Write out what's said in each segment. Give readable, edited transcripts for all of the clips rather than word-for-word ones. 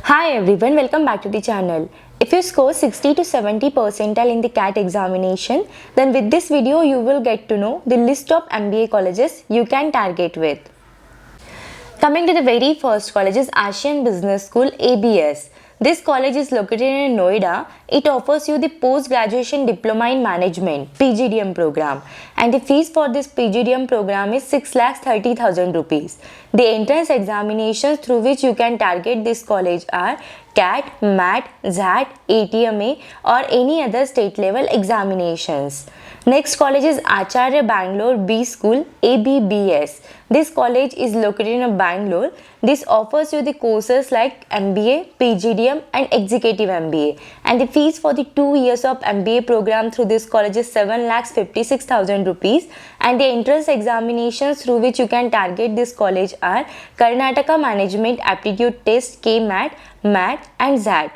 Hi everyone, welcome back to the channel. If you score 60 to 70 percentile in the CAT examination, then with this video you will get to know the list of MBA colleges you can target with. Coming to the very first college is Asian Business School ABS. This college is located in Noida. It offers you the post-graduation diploma in management (PGDM) program, and the fees for this PGDM program is 6,30,000 rupees. The entrance examinations through which you can target this college are CAT, MAT, XAT, ATMA or any other state level examinations. Next college is Acharya Bangalore B School ABBS. This college is located in Bangalore. This offers you the courses like MBA, PGDM and Executive MBA, and the fees for the 2 years of MBA program through this college is 7,56,000 rupees, and the entrance examinations through which you can target this college are Karnataka Management Aptitude Test KMAT, MAT and XAT.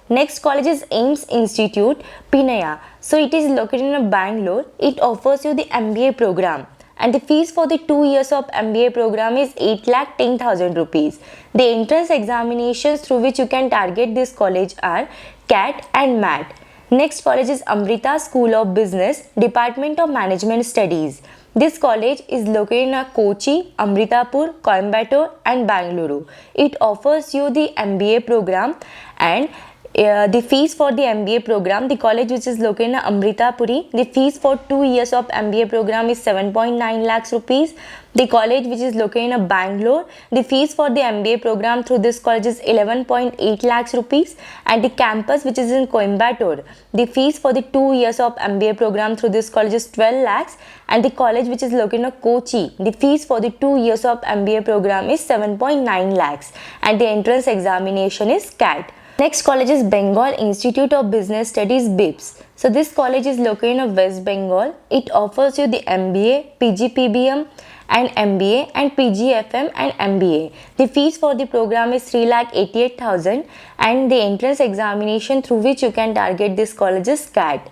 Next college is AIMS Institute, Pinaya. So it is located in Bangalore. It offers you the MBA program, and the fees for the 2 years of MBA program is 8,10,000 rupees. The entrance examinations through which you can target this college are CAT and MAT. Next college is Amrita School of Business, Department of Management Studies. This college is located in Kochi, Amritapur, Coimbatore and Bangalore. It offers you the MBA program, and the fees for the MBA program, the college which is located in Amritapuri, the fees for 2 years of MBA program is 7.9 lakhs rupees. The college which is located in Bangalore, the fees for the MBA program through this college is 11.8 lakhs rupees, and the campus which is in Coimbatore, the fees for the 2 years of MBA program through this college is 12 lakhs, and the college which is located in Kochi, the fees for the 2 years of MBA program is 7.9 lakhs, and the entrance examination is CAT. Next college is Bengal Institute of Business Studies BIPS. So this college is located in West Bengal. It offers you the MBA, PGPBM and MBA and PGFM and MBA. The fees for the program is 3,88,000, and the entrance examination through which you can target this college is CAT.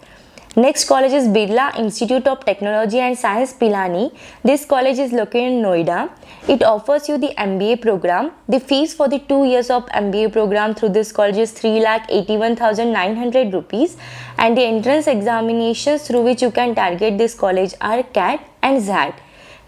Next college is Birla Institute of Technology and Science Pilani. This college is located in Noida. It offers you the MBA program. The fees for the 2 years of MBA program through this college is 3,81,900 rupees, and the entrance examinations through which you can target this college are CAT and XAT.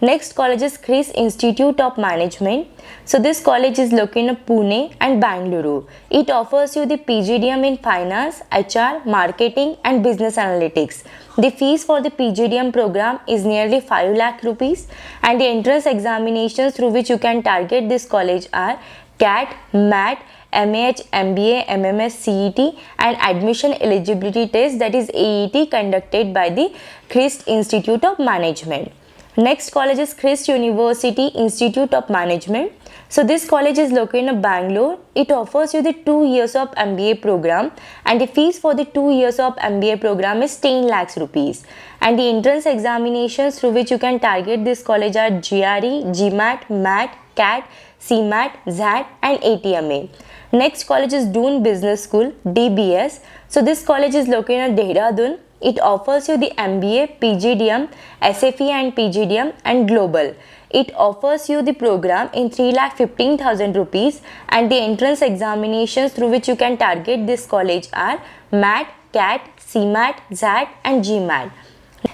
Next college is Chris Institute of Management. So this college is located in Pune and Bangalore. It offers you the PGDM in Finance, HR, Marketing and Business Analytics. The fees for the PGDM program is nearly 5 lakh rupees, and the entrance examinations through which you can target this college are CAT, MAT, MAH, MBA, MMS, CET and Admission Eligibility Test, that is AET, conducted by the Christ Institute of Management. Next college is Christ University Institute of Management. So this college is located in Bangalore. It offers you the 2 years of MBA program, and the fees for the 2 years of MBA program is 10 lakhs rupees, and the entrance examinations through which you can target this college are GRE, GMAT, MAT, CAT, CMAT, XAT and ATMA. Next college is Doon Business School DBS. So this college is located in Dehradun. It offers you the MBA, PGDM, SFE and PGDM and Global. It offers you the program in 3,15,000 rupees, and the entrance examinations through which you can target this college are MAT, CAT, CMAT, XAT and GMAT.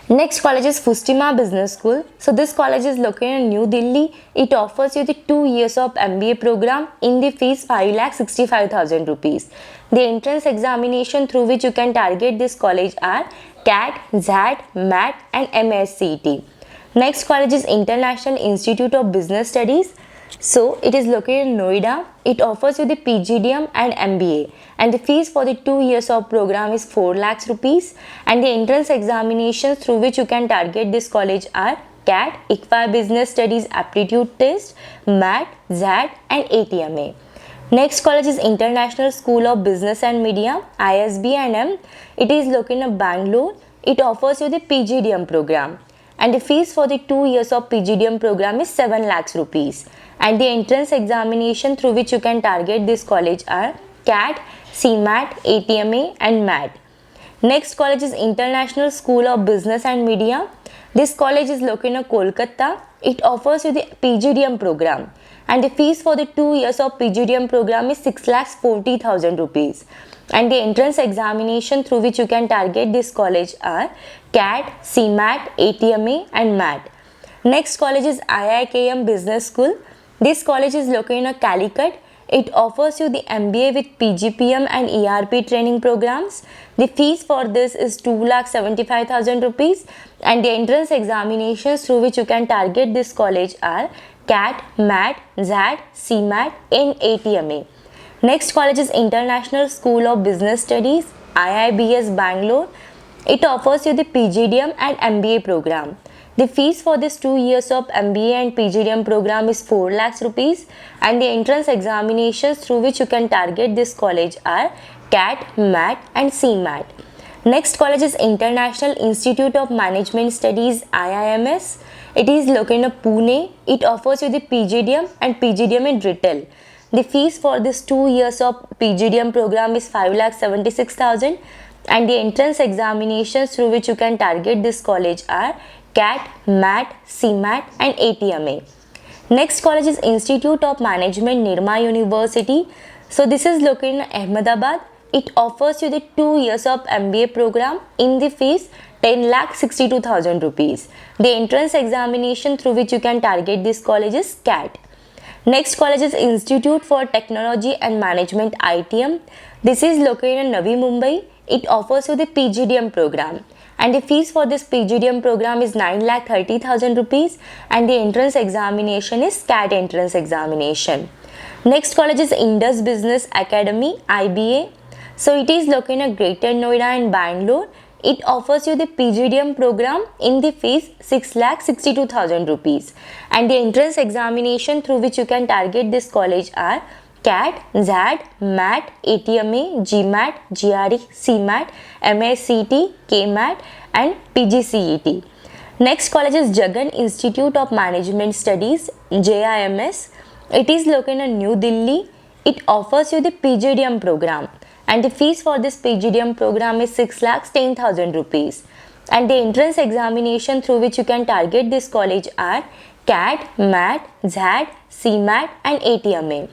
Next college is Fustima Business School. So this college is located in New Delhi. It offers you the 2 years of MBA program in the fees 5,65,000 rupees. The entrance examination through which you can target this college are CAT, XAT, MAT and MSCET. Next college is International Institute of Business Studies. So it is located in Noida. It offers you the PGDM and MBA, and the fees for the 2 years of program is 4 lakhs rupees, and the entrance examinations through which you can target this college are CAT, ICFA Business Studies Aptitude Test, MAT, XAT and ATMA. Next college is International School of Business and Media, ISB&M. It is located in Bangalore. It offers you the PGDM program, and the fees for the 2 years of PGDM program is 7 lakhs rupees, and the entrance examination through which you can target this college are CAT, CMAT, ATMA and MAT. Next college is International School of Business and Media. This college is located in Kolkata. It offers you the PGDM program, and the fees for the 2 years of PGDM program is 6,40,000 rupees. And the entrance examination through which you can target this college are CAT, CMAT, ATMA and MAT. Next college is IIKM Business School. This college is located in Calicut. It offers you the MBA with PGPM and ERP training programs. The fees for this is 2,75,000 rupees and the entrance examinations through which you can target this college are CAT, MAT, ZAT, CMAT and ATMA. Next college is International School of Business Studies, IIBS Bangalore. It offers you the PGDM and MBA program. The fees for this 2 years of MBA and PGDM program is 4 lakhs rupees and the entrance examinations through which you can target this college are CAT, MAT and CMAT. Next college is International Institute of Management Studies, IIMS. It is located in Pune. It offers you the PGDM and PGDM in retail. The fees for this 2 years of PGDM program is 5,76,000 and the entrance examinations through which you can target this college are CAT, MAT, CMAT and ATMA. Next college is Institute of Management, Nirma University. So this is located in Ahmedabad. It offers you the 2 years of MBA program in the fees 10,62,000 rupees. The entrance examination through which you can target this college is CAT. Next college is Institute for Technology and Management, ITM. This is located in Navi Mumbai. It offers you the PGDM program and the fees for this PGDM program is 9,30,000 rupees and the entrance examination is CAT entrance examination. Next college is Indus Business Academy, IBA. So it is located in Greater Noida and Bangalore. It offers you the PGDM program in the fees 6,62,000 rupees and the entrance examination through which you can target this college are CAT, ZAT, MAT, ATMA, GMAT, GRE, CMAT, MACT, KMAT and PGCET. Next college is Jagan Institute of Management Studies, JIMS. It is located in New Delhi. It offers you the PGDM program and the fees for this PGDM program is 6,10,000 rupees and the entrance examination through which you can target this college are CAT, MAT, ZAT, CMAT and ATMA.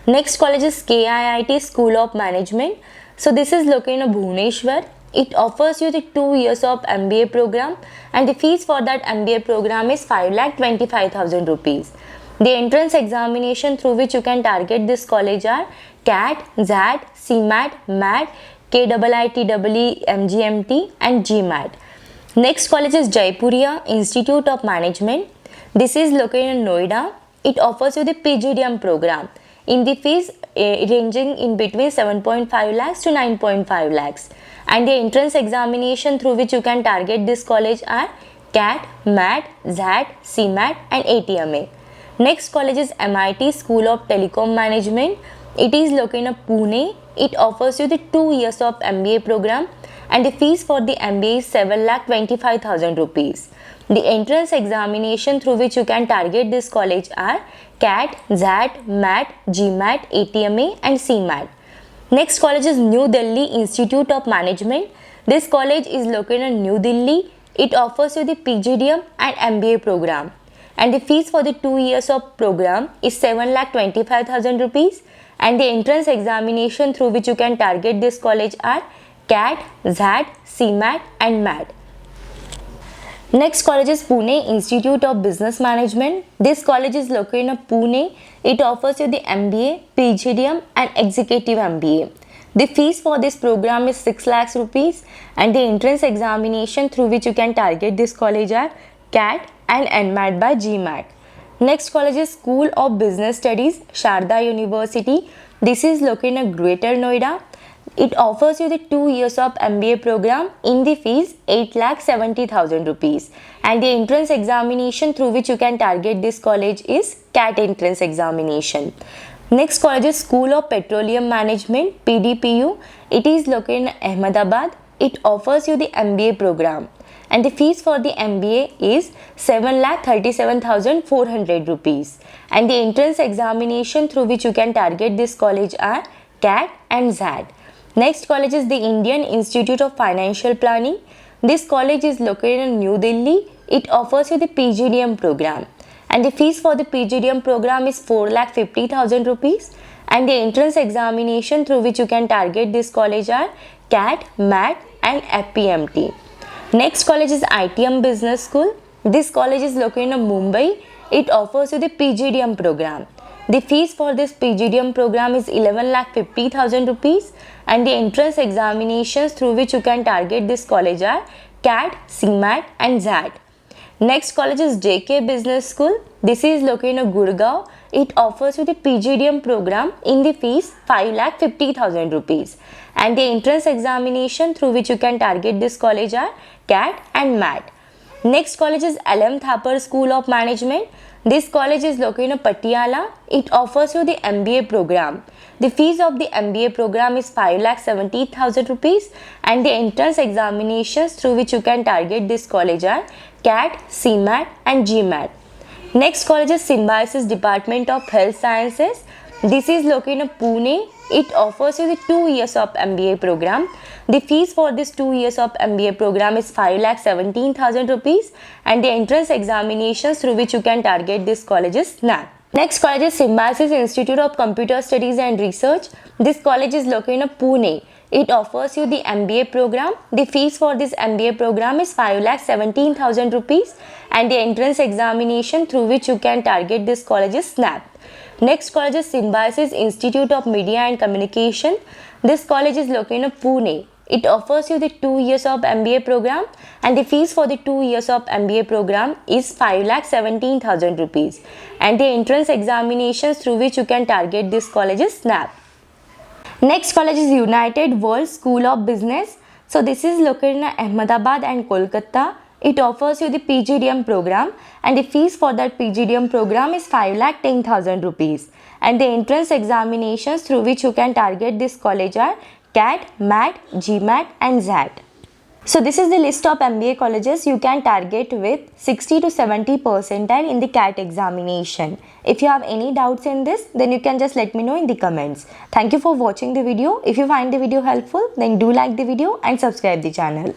Next college is KIIT School of Management. So this is located in Bhubaneswar. It offers you the 2 years of MBA program and the fees for that MBA program is 5,25,000 rupees. The entrance examination through which you can target this college are CAT, ZAT, CMAT, MAT, KIIT, MGMT and GMAT. Next college is Jaipuria Institute of Management. This is located in Noida. It offers you the PGDM program in the fees ranging in between 7.5 lakhs to 9.5 lakhs and the entrance examination through which you can target this college are CAT, MAT, ZAT, CMAT and ATMA. Next college is MIT School of Telecom Management. It is located in Pune. It offers you the 2 years of MBA program and the fees for the MBA is 7,25,000 rupees. The entrance examination through which you can target this college are CAT, ZAT, MAT, GMAT, ATMA and CMAT. Next college is New Delhi Institute of Management. This college is located in New Delhi. It offers you the PGDM and MBA program and the fees for the 2 years of program is 7,25,000 rupees and the entrance examination through which you can target this college are CAT, ZAT, CMAT and MAT. Next college is Pune Institute of Business Management. This college is located in Pune. It offers you the MBA, PGDM and Executive MBA. The fees for this program is 6 lakhs rupees and the entrance examination through which you can target this college are CAT and NMAT by GMAT. Next college is School of Business Studies, Sharda University. This is located in Greater Noida. It offers you the 2 years of MBA program in the fees 8,70,000 rupees and the entrance examination through which you can target this college is CAT entrance examination. Next college is School of Petroleum Management, PDPU. It is located in Ahmedabad. It offers you the MBA program and the fees for the MBA is 7,37,400 rupees and the entrance examination through which you can target this college are CAT and ZAT. Next college is the Indian Institute of Financial Planning. This college is located in New Delhi. It offers you the PGDM program and the fees for the PGDM program is 4,50,000 rupees, and the entrance examination through which you can target this college are CAT, MAT and FPMT. Next college is ITM Business School. This college is located in Mumbai. It offers you the PGDM program. The fees for this PGDM program is 11,50,000 rupees, and the entrance examinations through which you can target this college are CAT, CMAT and ZAT. Next college is JK Business School. This is located in Gurgaon. It offers you the PGDM program in the fees 5,50,000 rupees, and the entrance examination through which you can target this college are CAT and MAT. Next college is LM Thapar School of Management. This college is located in Patiala. It offers you the MBA program. The fees of the MBA program is 5,70,000 rupees, and the entrance examinations through which you can target this college are CAT, CMAT and GMAT. Next college is Symbiosis Department of Health Sciences. This is located in Pune. It offers you the 2 years of MBA program. The fees for this 2 years of MBA program is 5,17,000 rupees, and the entrance examinations through which you can target this college is NAT. Next college is Symbiosis Institute of Computer Studies and Research. This college is located in Pune. It offers you the MBA program. The fees for this MBA program is 5,17,000 rupees, and the entrance examination through which you can target this college is SNAP. Next college is Symbiosis Institute of Media and Communication. This college is located in Pune. It offers you the 2 years of MBA program, and the fees for the 2 years of MBA program is 5,17,000 rupees, and the entrance examinations through which you can target this college is SNAP. Next college is United World School of Business. So this is located in Ahmedabad and Kolkata. It offers you the PGDM program, and the fees for that PGDM program is 5,10,000 rupees, and the entrance examinations through which you can target this college are CAT, MAT, GMAT and ZAT. So this is the list of MBA colleges you can target with 60 to 70 percentile in the CAT examination. If you have any doubts in this, then you can just let me know in the comments. Thank you for watching the video. If you find the video helpful, then do like the video and subscribe the channel.